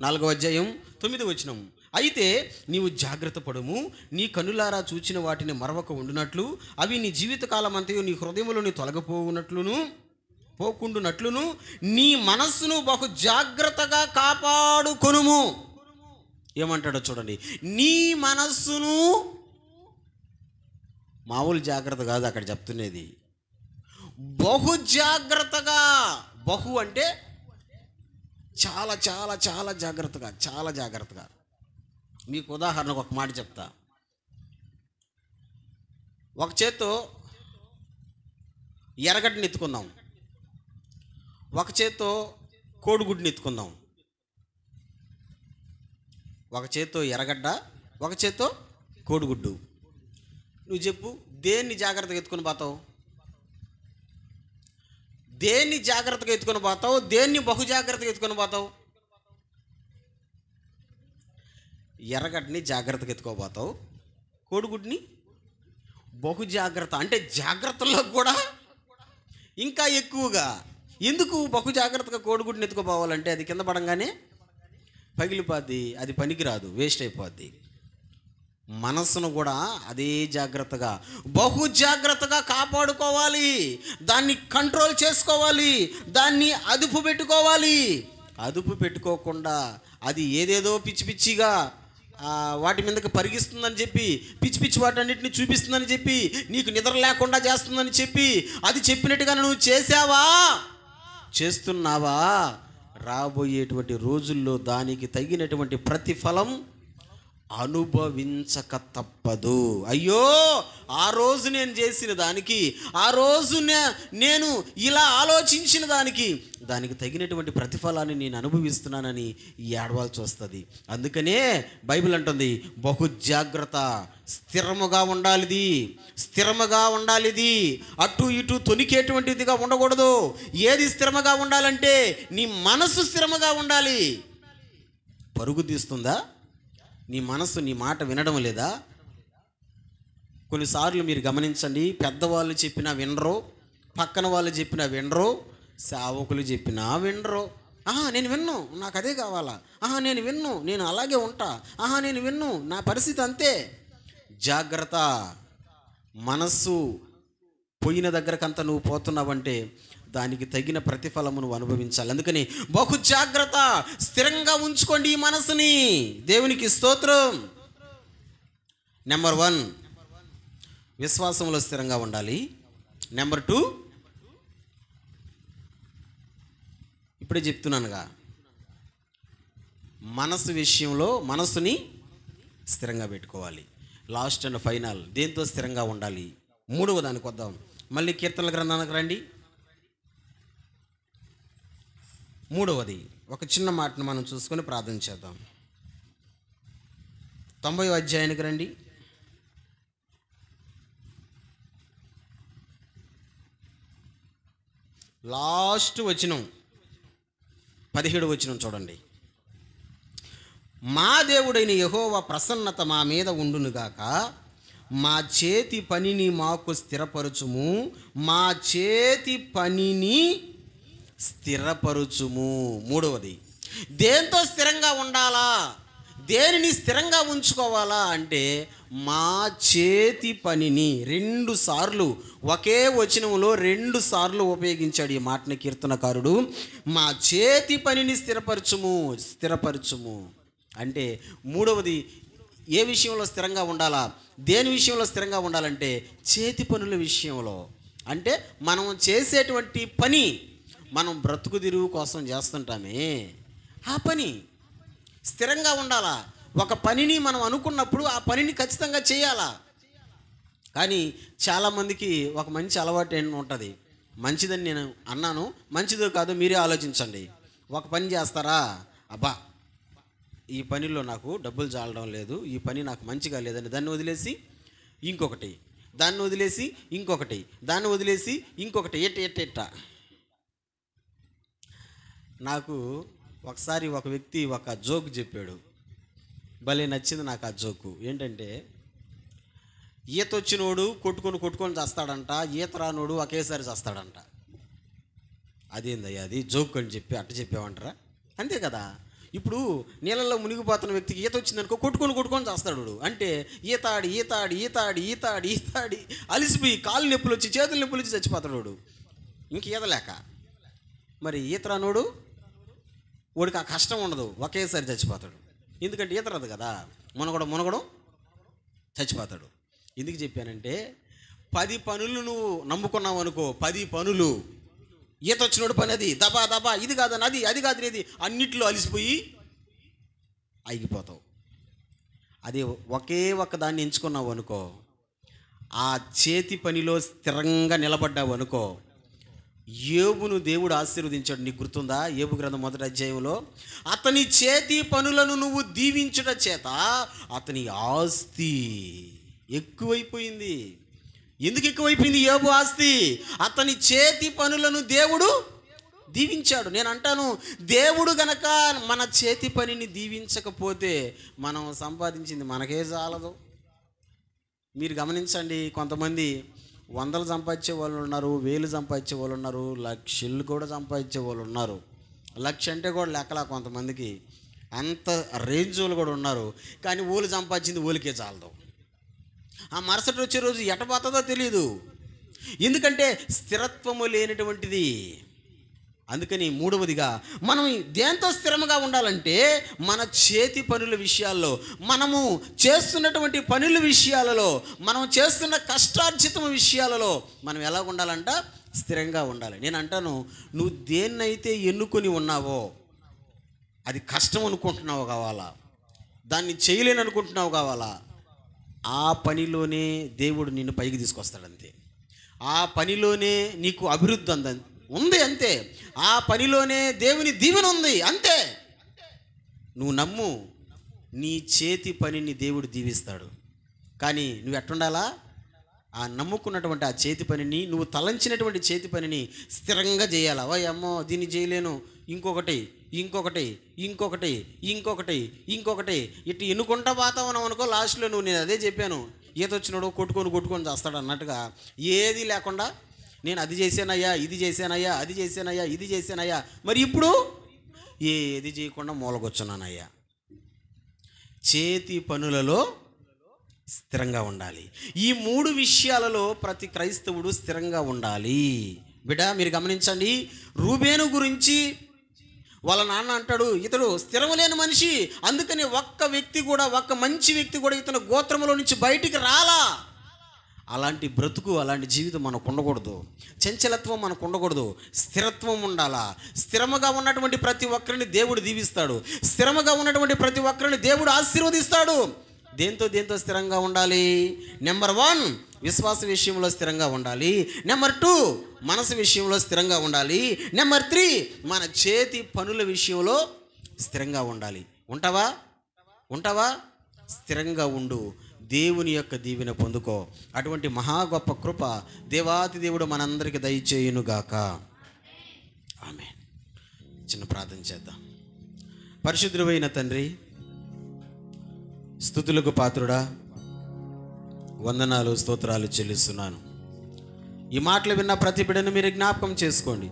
4వ అధ్యాయం 9వ వచనం. అయితే నీవు జాగ్రత్త పడుము, నీ కనులారా చూచిన వాటిని మరవక ఉండునట్లు, అవి నీ జీవితకాలం అంతయు నీ హృదయములోని పోకుండునట్లును నీ మనస్సును బహు జాగ్రత్తగా కాపాడుకొనుము. ఏమంటాడో చూడండి, నీ మనస్సును. మామూలు జాగ్రత్త కాదు అక్కడ చెప్తున్నది, బహు జాగ్రత్తగా. బహు అంటే చాలా చాలా చాలా జాగ్రత్తగా, చాలా జాగ్రత్తగా. మీకు ఉదాహరణకు ఒక మాట చెప్తా. ఒక చేత్తో ఎర్రగడ్డని ఎత్తుకుందాం, ఒక చేత్తో కోడిగుడ్డుని ఎత్తుకుందాం. ఒక చేత్తో ఎర్రగడ్డ, ఒక చేత్తో కోడిగుడ్డు. నువ్వు చెప్పు, దేన్ని జాగ్రత్తగా ఎత్తుకొని పోతావు? దేన్ని జాగ్రత్తగా ఎత్తుకొని పోతావు, దేన్ని బహు జాగ్రత్తగా ఎత్తుకొని పోతావు? ఎర్రగడ్డని జాగ్రత్తగా ఎత్తుకోబోతావు, కోడిగుడ్ని బహు జాగ్రత్త, అంటే జాగ్రత్తల్లో కూడా ఇంకా ఎక్కువగా. ఎందుకు బహు జాగ్రత్తగా కోడిగుడ్ని ఎత్తుకోపోవాలంటే అది కింద పడంగానే పగిలిపోద్ది, అది పనికిరాదు, వేస్ట్ అయిపోద్ది. మనస్సును కూడా అదే జాగ్రత్తగా బహు జాగ్రత్తగా కాపాడుకోవాలి, దాన్ని కంట్రోల్ చేసుకోవాలి, దాన్ని అదుపు పెట్టుకోవాలి. అదుపు పెట్టుకోకుండా అది ఏదేదో పిచ్చి పిచ్చిగా వాటి మీదకి పరిగిస్తుందని చెప్పి, పిచ్చి పిచ్చి వాటన్నిటిని చూపిస్తుందని చెప్పి, నీకు నిద్ర లేకుండా చేస్తుందని చెప్పి, అది చెప్పినట్టుగా నువ్వు చేసావా, చేస్తున్నావా, రాబోయేటువంటి రోజుల్లో దానికి తగినటువంటి ప్రతిఫలం అనుభవించక తప్పదు. అయ్యో, ఆ రోజు నేను చేసిన దానికి, ఆ రోజు నేను ఇలా ఆలోచించిన దానికి తగినటువంటి ప్రతిఫలాన్ని నేను అనుభవిస్తున్నానని ఏడవాల్సి వస్తుంది. అందుకనే బైబిల్ అంటుంది, బహు జాగ్రత్త, స్థిరముగా ఉండాలిది, స్థిరముగా ఉండాలిది, అటు ఇటు తొనికేటువంటిదిగా ఉండకూడదు. ఏది స్థిరముగా ఉండాలంటే నీ మనసు స్థిరముగా ఉండాలి. పరుగు తీస్తుందా నీ మనసు? నీ మాట వినడం లేదా? కొన్నిసార్లు మీరు గమనించండి, పెద్దవాళ్ళు చెప్పినా వినరు, పక్కన వాళ్ళు చెప్పినా వినరు, సేవకులు చెప్పినా వినరు. నేను విన్ను, నాకు అదే కావాలా, నేను విన్ను, నేను అలాగే ఉంటా, నేను విన్ను, నా పరిస్థితి అంతే. జాగ్రత్త, మనస్సు పోయిన దగ్గరకంతా నువ్వు పోతున్నావంటే దానికి తగిన ప్రతిఫలము నువ్వు అనుభవించాలి. అందుకని బహు జాగ్రత్త, స్థిరంగా ఉంచుకోండి ఈ మనసుని. దేవునికి స్తోత్రం. నెంబర్ 1 విశ్వాసంలో స్థిరంగా ఉండాలి. నెంబర్ 2 ఇప్పుడే చెప్తున్నానుగా, మనసు విషయంలో మనసుని స్థిరంగా పెట్టుకోవాలి. లాస్ట్ అండ్ ఫైనల్ దేంతో స్థిరంగా ఉండాలి? 3వ దానికి వద్దాం. మళ్ళీ కీర్తనల గ్రంథానికి రండి. 3వది ఒక చిన్న మాటను మనం చూసుకొని ప్రార్థన చేద్దాం. 90వ అధ్యాయానికి రండి. లాస్ట్ వచనం 17వ వచనం చూడండి. మా దేవుడైన యెహోవా ప్రసన్నత మా మీద ఉండునుగాక, మా చేతి పనిని మాకు స్థిరపరచుము, మా చేతి పనిని స్థిరపరచుము. 3వది దేంతో స్థిరంగా ఉండాలా, దేనిని స్థిరంగా ఉంచుకోవాలా అంటే మా చేతి పనిని. 2 సార్లు ఒకే వచనంలో 2 సార్లు ఉపయోగించాడు ఈ మాటని కీర్తనకారుడు. మా చేతి పనిని స్థిరపరచుము అంటే 3వది ఏ విషయంలో స్థిరంగా ఉండాలా, దేని విషయంలో స్థిరంగా ఉండాలంటే చేతి పనుల విషయంలో. అంటే మనం చేసేటువంటి పని, మనం బ్రతుకు తెరువు కోసం చేస్తుంటామే, ఆ పని స్థిరంగా ఉండాలా. ఒక పనిని మనం అనుకున్నప్పుడు ఆ పనిని ఖచ్చితంగా చేయాలా. కానీ చాలామందికి ఒక మంచి అలవాటు ఏంటి ఉంటుంది, మంచిదని నేను అన్నాను, మంచిదో కాదో మీరే ఆలోచించండి. ఒక పని చేస్తారా, అబ్బా ఈ పనిలో నాకు డబ్బులు చాలడం లేదు, ఈ పని నాకు మంచిగా లేదని దాన్ని వదిలేసి ఇంకొకటి, దాన్ని వదిలేసి ఇంకొకటి, దాన్ని వదిలేసి ఇంకొకటి, ఎట్ట. నాకు ఒకసారి ఒక వ్యక్తి ఒక జోక్ చెప్పాడు, భలే నచ్చింది నాకు ఆ జోకు. ఏంటంటే, ఈత వచ్చినోడు కొట్టుకొని చేస్తాడంట, ఈత రానోడు ఒకేసారి చేస్తాడంట. అదేందయ్యా అది జోక్ అని చెప్పి అట్ట చెప్పావంటారా? అంతే కదా. ఇప్పుడు నీళ్ళల్లో మునిగిపోతున్న వ్యక్తికి ఈత వచ్చిందనుకో కొట్టుకొని చేస్తాడు. అంటే ఈతాడి అలిసిపోయి కాళ్ళు నొప్పులు వచ్చి చేతులు నొప్పులు వచ్చి చచ్చిపోతాడు. ఇంక ఈతలేక. మరి ఈత రానోడు వాడికి ఆ కష్టం ఉండదు, ఒకేసారి చచ్చిపోతాడు. ఎందుకంటే ఈత రాదు కదా, మునగడం చచ్చిపోతాడు. ఎందుకు చెప్పానంటే 10 పనులు నువ్వు నమ్ముకున్నావు అనుకో, 10 పనులు, ఈత వచ్చినోడు పని అది దబా ఇది కాదని అది కాదని ఇది, అన్నిట్లో అలిసిపోయి ఆగిపోతావు. అది ఒకే ఒక్క దాన్ని ఎంచుకున్నావు అనుకో, ఆ చేతి పనిలో స్థిరంగా నిలబడ్డావు అనుకో, యోబును దేవుడు ఆశీర్వదించాడు. నీకు గుర్తుందా? యోబు గ్రంథం 1వ అధ్యాయంలో అతని చేతి పనులను నువ్వు దీవించుట చేత అతని ఆస్తి ఎక్కువైపోయింది. ఎందుకు ఎక్కువైపోయింది యోబు ఆస్తి? అతని చేతి పనులను దేవుడు దీవించాడు. నేను అంటాను, దేవుడు గనక మన చేతి పనిని దీవించకపోతే మనం సంపాదించింది మనకే చాలదు. మీరు గమనించండి, కొంతమంది వందలు సంపాదించే వాళ్ళు ఉన్నారు, వేలు సంపాదించే వాళ్ళు ఉన్నారు, లక్షలు కూడా సంపాదించే వాళ్ళు ఉన్నారు. లక్ష అంటే కూడా లెక్కలా కొంతమందికి, అంత రేంజ్ వాళ్ళు కూడా ఉన్నారు. కానీ ఓళ్ళు సంపాదించింది ఓలికే చాలదు. ఆ మరుసటి వచ్చే రోజు ఎటపోతుందో తెలియదు. ఎందుకంటే స్థిరత్వము లేనటువంటిది. అందుకని మూడవదిగా మనం దేంతో స్థిరంగా ఉండాలంటే మన చేతి పనుల విషయాల్లో, మనము చేస్తున్నటువంటి పనుల విషయాలలో, మనం చేస్తున్న కష్టార్జితం విషయాలలో మనం ఎలా ఉండాలంట? స్థిరంగా ఉండాలి. నేను అంటాను, నువ్వు దేన్నైతే ఎన్నుకొని ఉన్నావో అది కష్టం అనుకుంటున్నావు కావాలా, దాన్ని చేయలేని అనుకుంటున్నావు కావాలా, ఆ పనిలోనే దేవుడు నిన్ను పైకి తీసుకొస్తాడంతే. ఆ పనిలోనే నీకు అభివృద్ధి ఉంది అంతే. ఆ పనిలోనే దేవుని దీవెన ఉంది అంతే. నువ్వు నమ్ము, నీ చేతి పనిని దేవుడు దీవిస్తాడు. కానీ నువ్వు ఎట్టుండాలా? ఆ నమ్ముకున్నటువంటి ఆ చేతి పనిని, నువ్వు తలంచినటువంటి చేతి పనిని స్థిరంగా చేయాలా. అమ్మో దీన్ని చేయలేను, ఇంకొకటి ఇంకొకటి ఇంకొకటి ఇంకొకటి ఇంకొకటి ఇటు ఎన్నుకుంటా పోతావు అనుకో. లాస్ట్లో నువ్వు, నేను అదే చెప్పాను, ఈత వచ్చినాడు కొట్టుకొని చేస్తాడు అన్నట్టుగా ఏది లేకుండా నేను అది చేశానయ్యా, ఇది చేశానయ్యా, అది చేశానయ్యా, ఇది చేశానయ్యా, మరి ఇప్పుడు ఏది చేయకుండా మూలకొచ్చున్నానయ్యా. చేతి పనులలో స్థిరంగా ఉండాలి. ఈ మూడు విషయాలలో ప్రతి క్రైస్తవుడు స్థిరంగా ఉండాలి. బిడ్డ మీరు గమనించండి, రూబేను గురించి వాళ్ళ నాన్న అంటాడు, ఇతడు స్థిరం లేని మనిషి, అందుకని ఒక్క మంచి వ్యక్తి కూడా ఇతను గోత్రంలో నుంచి బయటికి రాలా. అలాంటి బ్రతుకు, అలాంటి జీవితం మనకు ఉండకూడదు. చంచలత్వం మనకు ఉండకూడదు. స్థిరత్వం ఉండాలా. స్థిరముగా ఉన్నటువంటి ప్రతి ఒక్కరిని దేవుడు దీవిస్తాడు. స్థిరముగా ఉన్నటువంటి ప్రతి ఒక్కరిని దేవుడు ఆశీర్వదిస్తాడు. దేంతో స్థిరంగా ఉండాలి? నెంబర్ 1 విశ్వాస విషయంలో స్థిరంగా ఉండాలి. నెంబర్ 2 మనసు విషయంలో స్థిరంగా ఉండాలి. నెంబర్ 3 మన చేతి పనుల విషయంలో స్థిరంగా ఉండాలి. ఉంటావా? స్థిరంగా ఉండు. దేవుని యొక్క దీవెన పొందుకో. అటువంటి మహా గొప్ప కృప దేవాతి దేవుడు మనందరికీ దయచేయునుగాక. ఆమేన్. చిన్న ప్రార్థన చేద్దాం. పరిశుద్ధుడైన తండ్రి, స్తుతులకు పాత్రుడా, వందనాలు స్తోత్రాలు చెల్లిస్తున్నాను. ఈ మాటలు విన్న ప్రతి బిడ్డను మీరు జ్ఞాపకం చేసుకోండి,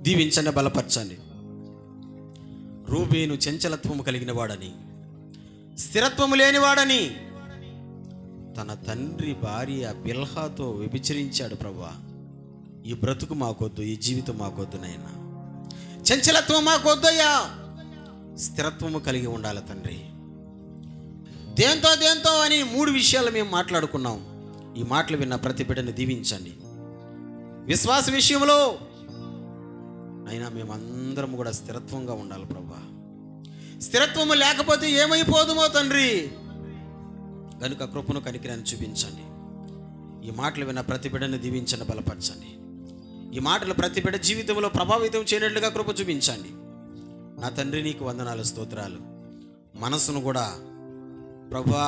దీవించండి, బలపరచండి. రూబేను చంచలత్వము కలిగిన వాడని, స్థిరత్వము లేనివాడని తన తండ్రి భార్య బిల్హాతో వ్యభిచరించాడు. ప్రభువా, ఈ బ్రతుకు మాకొద్దు, ఈ జీవితం మాకొద్దు నాయనా. చంచలత్వం మాకొద్దయ్యా. స్థిరత్వము కలిగి ఉండాలి తండ్రి. దేంతో అని 3 విషయాలు మేము మాట్లాడుకున్నాం. ఈ మాటలు విన్న ప్రతి బిడ్డను దీవించండి. విశ్వాస విషయంలో అయినా మేమందరం కూడా స్థిరత్వంగా ఉండాలి ప్రభువా. స్థిరత్వము లేకపోతే ఏమైపోదుమో తండ్రి. కనుక కృపను కనికరాన్ని చూపించండి. ఈ మాటలు విన్న ప్రతి బిడ్డను దీవించండి, బలపరచండి. ఈ మాటలు ప్రతి బిడ్డ జీవితంలో ప్రభావితం చేయనట్లుగా కృప చూపించండి. నా తండ్రి నీకు వందనాలు స్తోత్రాలు. మనసును కూడా ప్రభువా,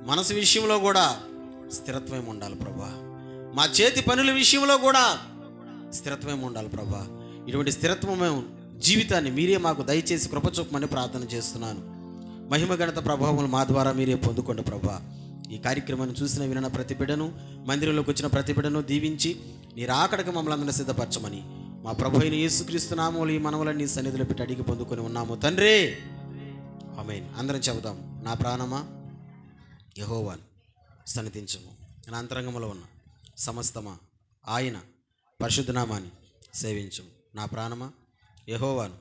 మనసు విషయంలో కూడా స్థిరత్వం ఉండాలి ప్రభువా. మా చేతి పనుల విషయంలో కూడా స్థిరత్వం ఉండాలి ప్రభువా. ఇటువంటి స్థిరత్వమే జీవితాన్ని మీరే మాకు దయచేసి కృప చూపమని ప్రార్థన చేస్తున్నాను. మహిమ ఘనత ప్రభావములు మా ద్వారా మీరే పొందుకోండి ప్రభువా. ఈ కార్యక్రమాన్ని చూసిన విన్న ప్రతి బిడ్డను, మందిరంలోకి వచ్చిన ప్రతి బిడ్డను దీవించి నీ రాకడకు మమ్మల్ని అందరినీ సిద్ధపరచమని మా ప్రభు అయిన యేసుక్రీస్తు నామములో ఈ మనవులను నీ సన్నిధిలో పెట్టి అడిగి పొందుకొని ఉన్నాము తండ్రి. ఆమేన్. అందరం చెబుదాం. నా ప్రాణమా యెహోవాను సన్నిధించుము, నా అంతరంగంలో ఉన్న సమస్తమా ఆయన పరిశుద్ధ నామాన్ని సేవించుము. నా ప్రాణమా యెహోవాను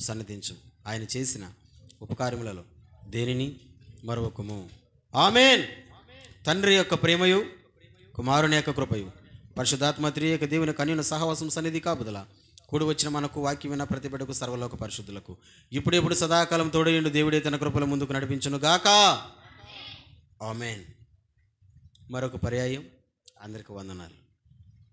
సన్నిధించుము, ఆయన చేసిన ఉపకారములలో దేనిని మరొకము. ఆమేన్. తండ్రి యొక్క ప్రేమయు, కుమారుని యొక్క కృపయు, పరిశుద్ధాత్మ త్రియక దేవుని కన్యున సహవాసం సన్నిధి కాపుదల కూడి వచ్చిన మనకు వాక్యం విన్న ప్రతి బిడ్డకు సర్వలోక పరిశుద్ధులకు ఇప్పుడెప్పుడు సదాకాలం తోడేయుండు దేవుడే తన కృపల ముందుకు నడిపించును గాక. ఆమేన్. మరొక పర్యాయం అందరికి వందనాలు.